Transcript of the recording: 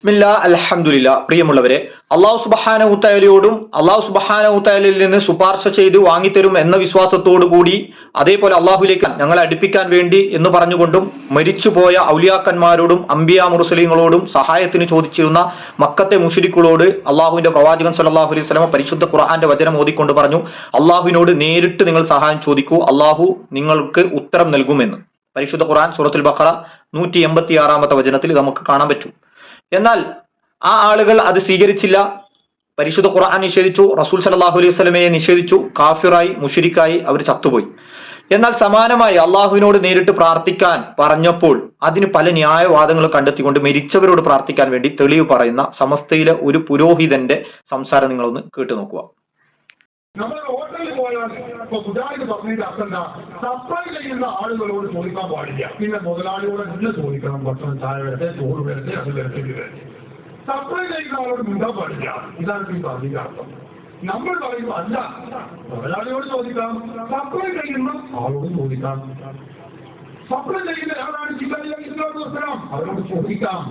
ബിസ്മില്ലാ അൽഹംദുലില്ലാ. പ്രിയമുള്ളവരെ, അള്ളാഹു സുബ്ഹാനഹു തആലയോടും അള്ളാഹു സുബ്ഹാനഹു തആലയിൽ നിന്ന് ശുപാർശ ചെയ്ത് വാങ്ങിത്തരും എന്ന വിശ്വാസത്തോടു കൂടി, അതേപോലെ അള്ളാഹുലേക്ക് ഞങ്ങളെ അടുപ്പിക്കാൻ വേണ്ടി എന്ന് പറഞ്ഞുകൊണ്ടും മരിച്ചുപോയ ഔലിയാക്കന്മാരോടും അംബിയാ മുർസലീങ്ങളോടും സഹായത്തിന് ചോദിച്ചിരുന്ന മക്കത്തെ മുശ്രിക്കുകളോട് അള്ളാഹുവിന്റെ പ്രവാചകൻ സല്ലല്ലാഹു അലൈഹി വസല്ലം പരിശുദ്ധ ഖുർആന്റെ വചനം ഓതിക്കൊണ്ട് പറഞ്ഞു, അള്ളാഹുവിനോട് നേരിട്ട് നിങ്ങൾ സഹായം ചോദിക്കൂ, അള്ളാഹു നിങ്ങൾക്ക് ഉത്തരം നൽകുമെന്ന്. പരിശുദ്ധ ഖുർആൻ സൂറത്തുൽ ബഖറ 186 വചനത്തിൽ നമുക്ക് കാണാൻ പറ്റും. എന്നാൽ ആ ആളുകൾ അത് സ്വീകരിച്ചില്ല. പരിശുദ്ധ ഖുർആൻ നിഷേധിച്ചു, റസൂൽ സല്ലല്ലാഹു അലൈഹി വസല്ലമയെ നിഷേധിച്ചു, കാഫിറായി മുശ്രിക്കായി അവർ ചത്തുപോയി. എന്നാൽ സമാനമായി അള്ളാഹുവിനോട് നേരിട്ട് പ്രാർത്ഥിക്കാൻ പറഞ്ഞപ്പോൾ അതിന് പല ന്യായവാദങ്ങൾ കണ്ടെത്തിക്കൊണ്ട് മരിച്ചവരോട് പ്രാർത്ഥിക്കാൻ വേണ്ടി തെളിവ് പറയുന്ന സമസ്തയിലെ ഒരു പുരോഹിതന്റെ സംസാരം നിങ്ങളൊന്ന് കേട്ടു നോക്കുക. നമ്മൾ ഹോട്ടലിൽ പോയാൽ ഇപ്പൊ സുധാരിന് പറഞ്ഞതിന്റെ അർത്ഥം എന്താ? സപ്ലൈ ചെയ്യുന്ന ആളുകളോട് ചോദിക്കാൻ പാടില്ല, പിന്നെ മുതലാളിയോട് തന്നെ ചോദിക്കണം. ഭക്ഷണം, ചായ വരട്ടെ, ചോറ് വരട്ടെ, അത് വരട്ടെ, ഇത് വരട്ടെ. സപ്ലൈ ചെയ്യുന്ന ആളോട് മിണ്ടാൻ പാടില്ല. ഇതാണ് ഈ പറഞ്ഞതിന്റെ അർത്ഥം. നമ്മൾ പറയുമ്പോൾ അല്ല, മുതലാളിയോട് ചോദിക്കാം, സപ്ലൈ ചെയ്യുന്ന ആളോട് ചോദിക്കാം. സപ്ലൈ ചെയ്യുന്ന ആളാണ് ജില്ലാ അവരോട് ചോദിക്കാം.